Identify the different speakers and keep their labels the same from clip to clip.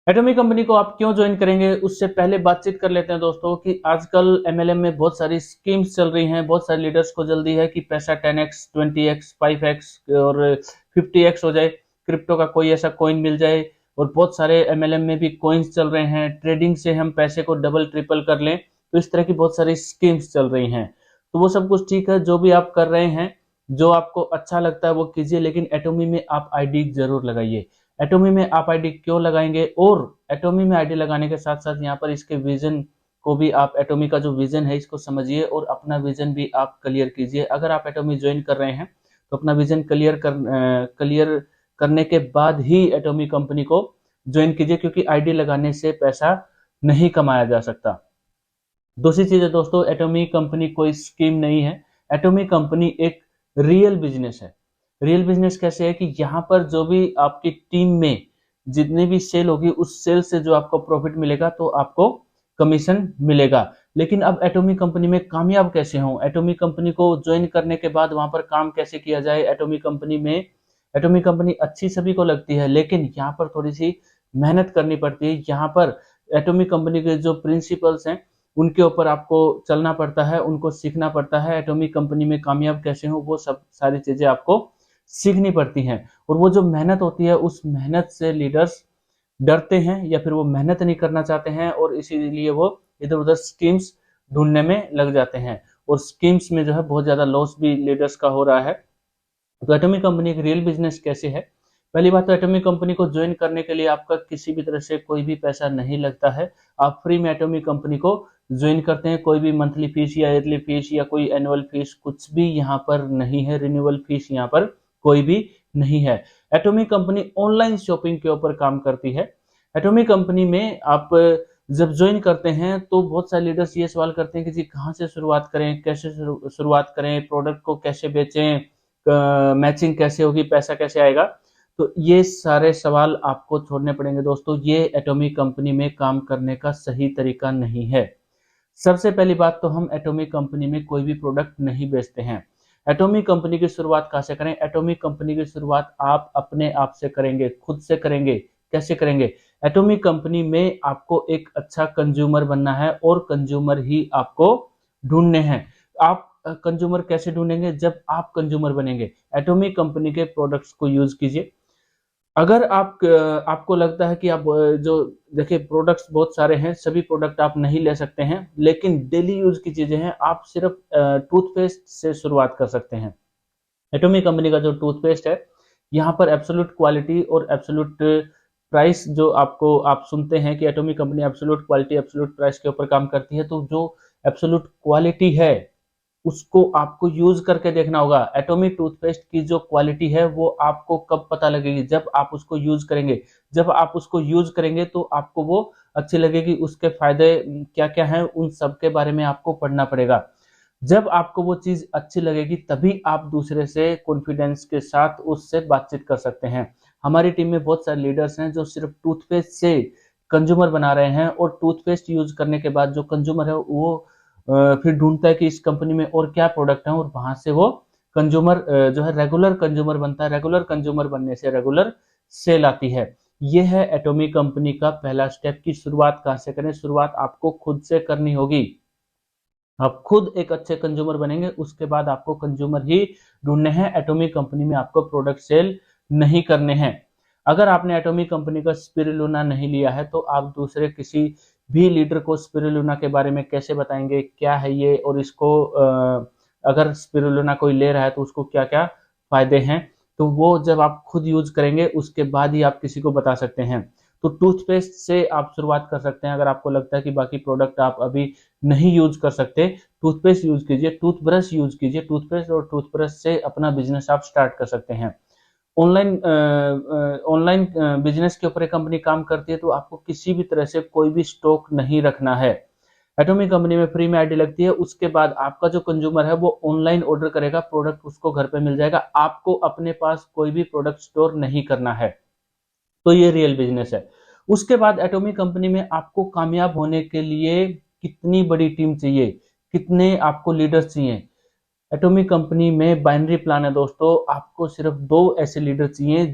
Speaker 1: Atomic company को आप क्यों ज्वाइन करेंगे उससे पहले बातचीत कर लेते हैं दोस्तों कि आजकल एमएलएम में बहुत सारी स्कीम्स चल रही हैं। बहुत सारे लीडर्स को जल्दी है कि पैसा 10x 20x 5x और 50x हो जाए, क्रिप्टो का कोई ऐसा कॉइन मिल जाए। और बहुत सारे एमएलएम में भी कॉइन्स चल रहे हैं, ट्रेडिंग से हम पैसे को डबल ट्रिपल कर लें। तो इस तरह की बहुत सारी स्कीम्स चल रही हैं। तो वो सब कुछ ठीक है, जो भी आप कर रहे हैं, जो आपको अच्छा लगता है वो कीजिए, लेकिन एटोमी में आप आईडी जरूर लगाइए। एटोमी में आप आईडी क्यों लगाएंगे, और एटोमी में आईडी लगाने के साथ साथ यहाँ पर इसके विजन को भी आप, एटोमी का जो विजन है इसको समझिए और अपना विजन भी आप क्लियर कीजिए। अगर आप एटोमी ज्वाइन कर रहे हैं तो अपना विजन क्लियर करने के बाद ही एटोमी कंपनी को ज्वाइन कीजिए, क्योंकि आईडी लगाने से पैसा नहीं कमाया जा सकता। दूसरी चीज है दोस्तों, एटोमी कंपनी कोई स्कीम नहीं है। एटोमी कंपनी एक रियल बिजनेस है। रियल बिजनेस कैसे है कि यहाँ पर जो भी आपकी टीम में जितनी भी सेल होगी, उस सेल से जो आपको प्रॉफिट मिलेगा तो आपको कमीशन मिलेगा। लेकिन अब एटोमी कंपनी में कामयाब कैसे हो, एटोमी कंपनी को ज्वाइन करने के बाद वहां पर काम कैसे किया जाए। एटोमी कंपनी में, एटोमी कंपनी अच्छी सभी को लगती है, लेकिन यहाँ पर थोड़ी सी मेहनत करनी पड़ती है। यहाँ पर एटोमी कंपनी के जो प्रिंसिपल्स हैं उनके ऊपर आपको चलना पड़ता है, उनको सीखना पड़ता है। एटॉमिक कंपनी में कामयाब कैसे हो वो सब सारी चीजें आपको सीखनी पड़ती हैं। और वो जो मेहनत होती है, उस मेहनत से लीडर्स डरते हैं या फिर वो मेहनत नहीं करना चाहते हैं, और इसीलिए वो इधर उधर स्कीम्स ढूंढने में लग जाते हैं। और स्कीम्स में जो है बहुत ज्यादा लॉस भी लीडर्स का हो रहा है। तो एटॉमिक कंपनी एक रियल बिजनेस कैसे है। पहली बात तो एटॉमिक कंपनी को ज्वाइन करने के लिए आपका किसी भी तरह से कोई भी पैसा नहीं लगता है। आप फ्री में एटॉमिक कंपनी को ज्वाइन करते हैं। कोई भी मंथली फीस या ईयरली फीस या कोई एनुअल फीस कुछ भी यहाँ पर नहीं है। रिन्यूअल फीस यहाँ पर कोई भी नहीं है। एटॉमिक कंपनी ऑनलाइन शॉपिंग के ऊपर काम करती है। एटॉमिक कंपनी में आप जब ज्वाइन करते हैं तो बहुत सारे लीडर्स ये सवाल करते हैं कि जी कहाँ से शुरुआत करें, कैसे शुरुआत करें, प्रोडक्ट को कैसे बेचें, मैचिंग कैसे होगी, पैसा कैसे आएगा। तो ये सारे सवाल आपको छोड़ने पड़ेंगे दोस्तों। ये एटॉमिक कंपनी में काम करने का सही तरीका नहीं है। सबसे पहली बात तो हम एटॉमिक कंपनी में कोई भी प्रोडक्ट नहीं बेचते हैं। एटॉमिक कंपनी की शुरुआत कहाँ से करें, एटॉमिक कंपनी की शुरुआत आप अपने आप से करेंगे, खुद से करेंगे। कैसे करेंगे, एटॉमिक कंपनी में आपको एक अच्छा कंज्यूमर बनना है और कंज्यूमर ही आपको ढूंढने हैं। आप कंज्यूमर कैसे ढूंढेंगे, जब आप कंज्यूमर बनेंगे। एटॉमिक कंपनी के प्रोडक्ट्स को यूज कीजिए। अगर आपको लगता है कि आप जो देखिए प्रोडक्ट्स बहुत सारे हैं, सभी प्रोडक्ट आप नहीं ले सकते हैं, लेकिन डेली यूज की चीजें हैं। आप सिर्फ टूथपेस्ट से शुरुआत कर सकते हैं। एटॉमिक कंपनी का जो टूथपेस्ट है, यहाँ पर एब्सोल्यूट क्वालिटी और एब्सोल्यूट प्राइस, जो आपको आप सुनते हैं कि atomic company absolute quality absolute price के ऊपर काम करती है, तो जो एब्सोल्यूट क्वालिटी है उसको आपको यूज करके देखना होगा। एटॉमिक टूथपेस्ट की जो क्वालिटी है वो आपको कब पता लगेगी, जब आप उसको यूज करेंगे। जब आप उसको यूज करेंगे तो आपको वो अच्छी लगेगी। उसके फायदे क्या क्या हैं उन सब के बारे में आपको पढ़ना पड़ेगा। जब आपको वो चीज अच्छी लगेगी तभी आप दूसरे से कॉन्फिडेंस के साथ उससे बातचीत कर सकते हैं। हमारी टीम में बहुत सारे लीडर्स हैं जो सिर्फ टूथपेस्ट से कंज्यूमर बना रहे हैं, और टूथपेस्ट यूज करने के बाद जो कंज्यूमर है वो फिर ढूंढता है कि इस कंपनी में और क्या प्रोडक्ट है, और वहां से वो कंज्यूमर जो है रेगुलर कंज्यूमर बनता है। रेगुलर कंज्यूमर बनने से रेगुलर सेल आती है। ये है एटॉमिक कंपनी का पहला स्टेप की शुरुआत कहां से करें। शुरुआत आपको खुद से करनी होगी। आप खुद एक अच्छे कंज्यूमर बनेंगे, उसके बाद आपको कंज्यूमर ही ढूंढने हैं। एटॉमिक कंपनी में आपको प्रोडक्ट सेल नहीं करने हैं। अगर आपने एटॉमिक कंपनी का स्पिरुलिना नहीं लिया है तो आप दूसरे किसी भी लीडर को स्पिरुलिना के बारे में कैसे बताएंगे, क्या है ये, और इसको अगर स्पिरुलिना कोई ले रहा है तो उसको क्या क्या फायदे हैं। तो वो जब आप खुद यूज करेंगे उसके बाद ही आप किसी को बता सकते हैं। तो टूथपेस्ट से आप शुरुआत कर सकते हैं। अगर आपको लगता है कि बाकी प्रोडक्ट आप अभी नहीं यूज कर सकते, टूथपेस्ट यूज कीजिए, टूथब्रश यूज कीजिए। टूथपेस्ट और टूथब्रश से अपना बिजनेस आप स्टार्ट कर सकते हैं। ऑनलाइन ऑनलाइन बिजनेस के ऊपर एक कंपनी काम करती है, तो आपको किसी भी तरह से कोई भी स्टॉक नहीं रखना है। एटॉमिक कंपनी में फ्री में आईडी लगती है, उसके बाद आपका जो कंज्यूमर है वो ऑनलाइन ऑर्डर करेगा, प्रोडक्ट उसको घर पे मिल जाएगा। आपको अपने पास कोई भी प्रोडक्ट स्टोर नहीं करना है। तो ये रियल बिजनेस है। उसके बाद एटॉमिक कंपनी में आपको कामयाब होने के लिए कितनी बड़ी टीम चाहिए, कितने आपको लीडर्स चाहिए। एटॉमिक कंपनी में बाइनरी प्लान है दोस्तों, आपको सिर्फ 2 ऐसे लीडर चाहिए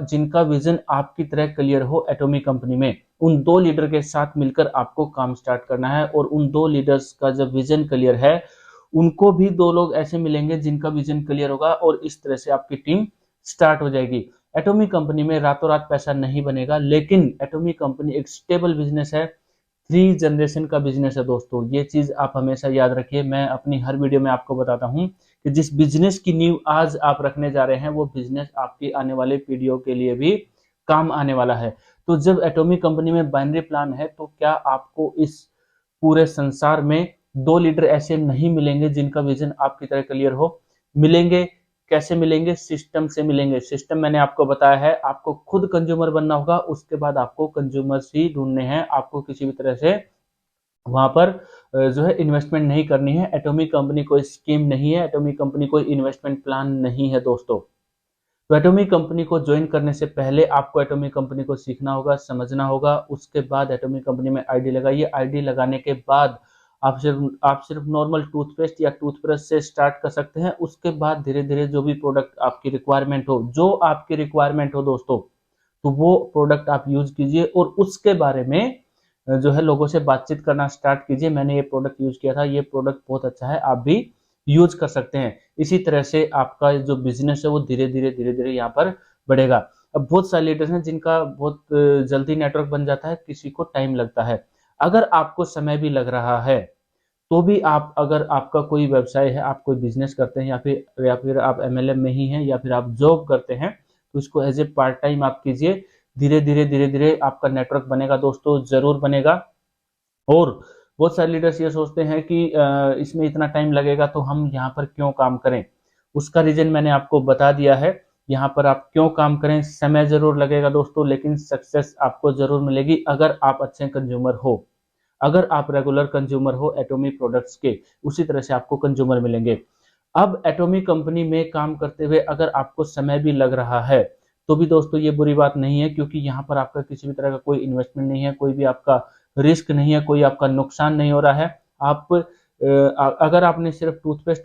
Speaker 1: जिनका विजन आपकी तरह क्लियर हो एटॉमिक कंपनी में। उन 2 लीडर के साथ मिलकर आपको काम स्टार्ट करना है, और उन 2 लीडर्स का जब विजन क्लियर है, उनको भी 2 लोग ऐसे मिलेंगे जिनका विजन क्लियर होगा, और इस तरह से आपकी टीम स्टार्ट हो जाएगी। एटॉमिक कंपनी में रातों रात पैसा नहीं बनेगा, लेकिन एटॉमिक कंपनी एक स्टेबल बिजनेस है, 3 जनरेशन का बिजनेस है दोस्तों। ये चीज आप हमेशा याद रखिए। मैं अपनी हर वीडियो में आपको बताता हूँ कि जिस बिजनेस की नींव आज आप रखने जा रहे हैं, वो बिजनेस आपकी आने वाले पीढ़ियों के लिए भी काम आने वाला है। तो जब एटॉमिक कंपनी में बाइनरी प्लान है, तो क्या आपको इस पूरे संसार में 2 लीडर ऐसे नहीं मिलेंगे जिनका विजन आपकी तरह क्लियर हो? मिलेंगे। कैसे मिलेंगे? सिस्टम से मिलेंगे। सिस्टम मैंने आपको बताया है, आपको खुद कंज्यूमर बनना होगा, उसके बाद आपको कंज्यूमर्स ही ढूंढने हैं, आपको किसी भी तरह से वहां पर जो है इन्वेस्टमेंट नहीं करनी है। एटॉमिक कंपनी कोई स्कीम नहीं है, एटॉमिक कंपनी कोई इन्वेस्टमेंट प्लान नहीं है दोस्तों। तो एटॉमिक कंपनी को ज्वाइन करने से पहले आपको एटॉमिक कंपनी को सीखना होगा, समझना होगा। उसके बाद एटॉमिक कंपनी में आईडी लगाइए। आईडी लगाने के बाद आप सिर्फ नॉर्मल टूथपेस्ट या टूथब्रश से स्टार्ट कर सकते हैं। उसके बाद धीरे धीरे जो भी प्रोडक्ट आपकी रिक्वायरमेंट हो, जो आपकी रिक्वायरमेंट हो दोस्तों, तो वो प्रोडक्ट आप यूज कीजिए, और उसके बारे में जो है लोगों से बातचीत करना स्टार्ट कीजिए। मैंने ये प्रोडक्ट यूज किया था, ये प्रोडक्ट बहुत अच्छा है, आप भी यूज कर सकते हैं। इसी तरह से आपका जो बिजनेस है वो धीरे धीरे यहाँ पर बढ़ेगा। अब बहुत सारे लीडर्स हैं जिनका बहुत जल्दी नेटवर्क बन जाता है, किसी को टाइम लगता है। अगर आपको समय भी लग रहा है, तो भी आप, अगर आपका कोई व्यवसाय है, आप कोई बिजनेस करते हैं, या फिर आप एमएलएम में ही हैं, या फिर आप जॉब करते हैं, तो इसको एज ए पार्ट टाइम आप कीजिए। धीरे धीरे आपका नेटवर्क बनेगा दोस्तों, जरूर बनेगा। और बहुत सारे लीडर्स ये सोचते हैं कि इसमें इतना टाइम लगेगा तो हम यहाँ पर क्यों काम करें। उसका रीजन मैंने आपको बता दिया है। यहाँ पर आप क्यों काम करें, समय जरूर लगेगा दोस्तों, लेकिन सक्सेस आपको जरूर मिलेगी अगर आप अच्छे कंज्यूमर हो। अगर आप रेगुलर कंज्यूमर हो एटॉमिक प्रोडक्ट्स के, उसी तरह से आपको कंज्यूमर मिलेंगे। अब एटॉमिक कंपनी में काम करते हुए अगर आपको समय भी लग रहा है, तो भी दोस्तों ये बुरी बात नहीं है, क्योंकि यहाँ पर आपका किसी भी तरह का कोई इन्वेस्टमेंट नहीं है, कोई भी आपका रिस्क नहीं है, कोई आपका नुकसान नहीं हो रहा है। आप अगर आपने सिर्फ टूथपेस्ट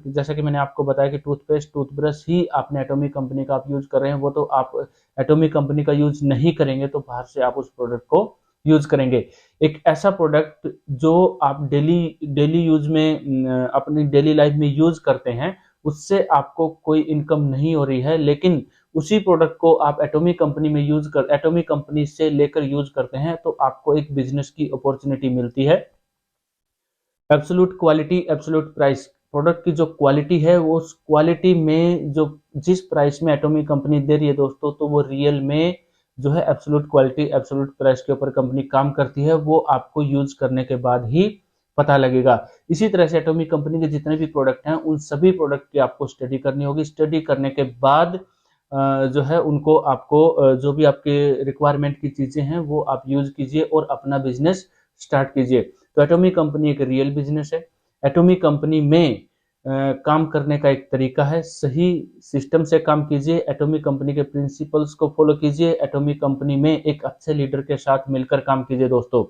Speaker 1: जैसा कि मैंने आपको बताया कि टूथपेस्ट टूथब्रश ही आपने एटॉमिक कंपनी का आप यूज कर रहे हैं, वो तो आप एटॉमिक कंपनी का यूज नहीं करेंगे, तो बाहर से आप उस प्रोडक्ट को यूज करेंगे। एक ऐसा प्रोडक्ट जो आप डेली डेली यूज में अपनी डेली लाइफ में यूज करते हैं, उससे आपको कोई इनकम नहीं हो रही है, लेकिन उसी प्रोडक्ट को आप एटॉमिक कंपनी से लेकर यूज करते हैं, तो आपको एक बिजनेस की अपॉर्चुनिटी मिलती है। Absolute quality, absolute price. Product की जो क्वालिटी है, वो उस क्वालिटी में जो जिस प्राइस में एटॉमिक कंपनी दे रही है दोस्तों, तो वो रियल में जो है एब्सोल्यूट क्वालिटी, एब्सोल्यूट प्राइस के ऊपर कंपनी काम करती है, वो आपको यूज करने के बाद ही पता लगेगा। इसी तरह से एटॉमिक कंपनी के जितने भी प्रोडक्ट हैं, उन सभी प्रोडक्ट की आपको स्टडी करनी होगी। स्टडी करने के बाद जो है उनको आपको जो भी आपके रिक्वायरमेंट की चीजें हैं वो आप यूज कीजिए और अपना बिजनेस स्टार्ट कीजिए। तो एटॉमिक कंपनी एक रियल बिजनेस है। एटॉमिक कंपनी में काम करने का एक तरीका है, सही सिस्टम से काम कीजिए, एटॉमिक कंपनी के प्रिंसिपल्स को फॉलो कीजिए, एटॉमिक कंपनी में एक अच्छे लीडर के साथ मिलकर काम कीजिए दोस्तों।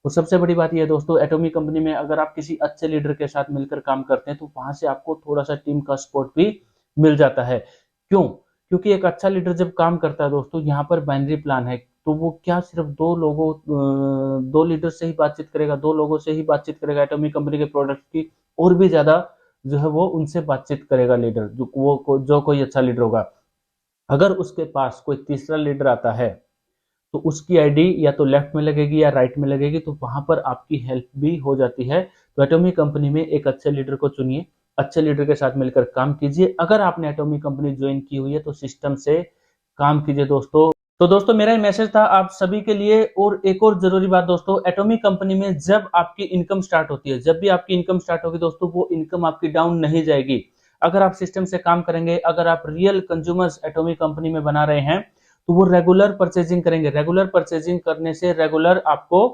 Speaker 1: और सबसे बड़ी बात यह है दोस्तों, एटॉमिक कंपनी में अगर आप किसी अच्छे लीडर के साथ मिलकर काम करते हैं, तो वहां से आपको थोड़ा सा टीम का सपोर्ट भी मिल जाता है। क्यों? क्योंकि एक अच्छा लीडर जब काम करता है दोस्तों, यहाँ पर बाइनरी प्लान है, तो वो क्या सिर्फ 2 लीडर से ही बातचीत करेगा, 2 लोगों से ही बातचीत करेगा एटॉमिक कंपनी के प्रोडक्ट की, और भी ज्यादा जो है वो उनसे बातचीत करेगा लीडर, जो कोई अच्छा लीडर होगा। अगर उसके पास कोई तीसरा लीडर आता है, तो उसकी आईडी या तो लेफ्ट में लगेगी या राइट में लगेगी, तो वहां पर आपकी हेल्प भी हो जाती है। तो एटॉमिक कंपनी में एक अच्छे लीडर को चुनिए, अच्छे लीडर के साथ मिलकर काम कीजिए। अगर आपने एटॉमिक कंपनी ज्वाइन की हुई है, तो सिस्टम से काम कीजिए दोस्तों। तो दोस्तों मेरा ये मैसेज था आप सभी के लिए। और एक और जरूरी बात दोस्तों, एटॉमिक कंपनी में जब आपकी इनकम स्टार्ट होती है, जब भी आपकी इनकम स्टार्ट होगी दोस्तों, वो इनकम आपकी डाउन नहीं जाएगी। अगर आप सिस्टम से काम करेंगे, अगर आप रियल कंज्यूमर्स एटॉमिक कंपनी में बना रहे हैं, तो वो रेगुलर परचेजिंग करेंगे। रेगुलर परचेजिंग करने से रेगुलर आपको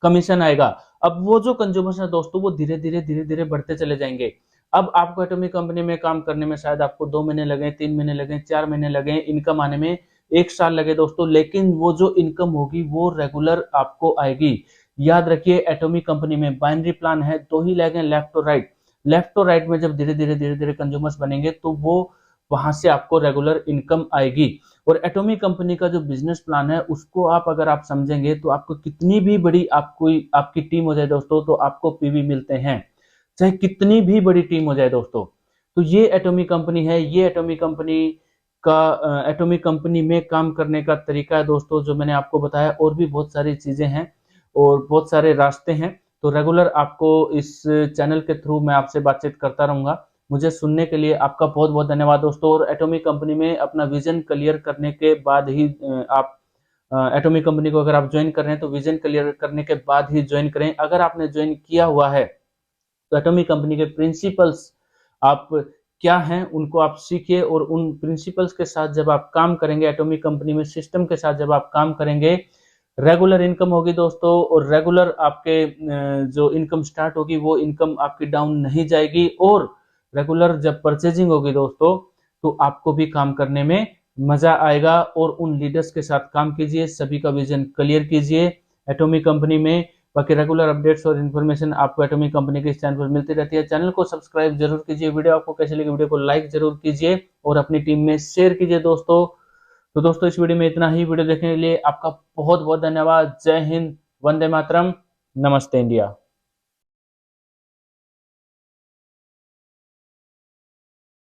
Speaker 1: कमीशन आएगा। अब वो जो कंज्यूमर्स है दोस्तों, वो धीरे धीरे बढ़ते चले जाएंगे। अब आपको एटॉमिक कंपनी में काम करने में शायद आपको 2 महीने लगे, 3 महीने लगे, 4 महीने लगे, इनकम आने में 1 साल लगे दोस्तों, लेकिन वो जो इनकम होगी वो रेगुलर आपको आएगी। याद रखिए, एटॉमिक कंपनी में बाइनरी प्लान है, 2 ही लगे, लेफ्ट और राइट। लेफ्ट और राइट में जब धीरे धीरे कंज्यूमर्स बनेंगे तो वो वहां से आपको रेगुलर इनकम आएगी। और एटॉमिक कंपनी का जो बिजनेस प्लान है उसको आप अगर आप समझेंगे तो आपको कितनी भी बड़ी आपको आपकी टीम हो जाए दोस्तों, तो आपको पीवी मिलते हैं, चाहे कितनी भी बड़ी टीम हो जाए दोस्तों। तो ये एटॉमिक कंपनी है, ये एटॉमिक कंपनी का एटॉमिक कंपनी में काम करने का तरीका है दोस्तों, जो मैंने आपको बताया। और भी बहुत सारी चीजें हैं और बहुत सारे रास्ते हैं। तो रेगुलर आपको इस चैनल के थ्रू मैं आपसे बातचीत करता रहूंगा। मुझे सुनने के लिए आपका बहुत बहुत धन्यवाद दोस्तों। और एटॉमिक कंपनी में अपना विजन क्लियर करने के बाद ही आप एटॉमिक कंपनी को अगर आप ज्वाइन कर रहे हैं तो विजन क्लियर करने के बाद ही ज्वाइन करें। अगर आपने ज्वाइन किया हुआ है तो एटॉमिक कंपनी के प्रिंसिपल्स आप क्या हैं उनको आप सीखिए, और उन प्रिंसिपल्स के साथ जब आप काम करेंगे, एटॉमिक कंपनी में सिस्टम के साथ जब आप काम करेंगे, रेगुलर इनकम होगी दोस्तों। और रेगुलर आपके जो इनकम स्टार्ट होगी वो इनकम आपकी डाउन नहीं जाएगी। और रेगुलर जब परचेजिंग होगी दोस्तों तो आपको भी काम करने में मजा आएगा। और उन लीडर्स के साथ काम कीजिए, सभी का विजन क्लियर कीजिए एटॉमिक कंपनी में। बाकी रेगुलर अपडेट्स और इन्फॉर्मेशन आपको एटॉमिक कंपनी के इस चैनल पर मिलती रहती है। चैनल को सब्सक्राइब जरूर कीजिए। वीडियो आपको कैसी लगी वीडियो को लाइक जरूर कीजिए और अपनी टीम में शेयर कीजिए दोस्तों। तो दोस्तों इस वीडियो में इतना ही। वीडियो देखने के लिए आपका बहुत बहुत धन्यवाद। जय हिंद, वंदे मातरम, नमस्ते इंडिया।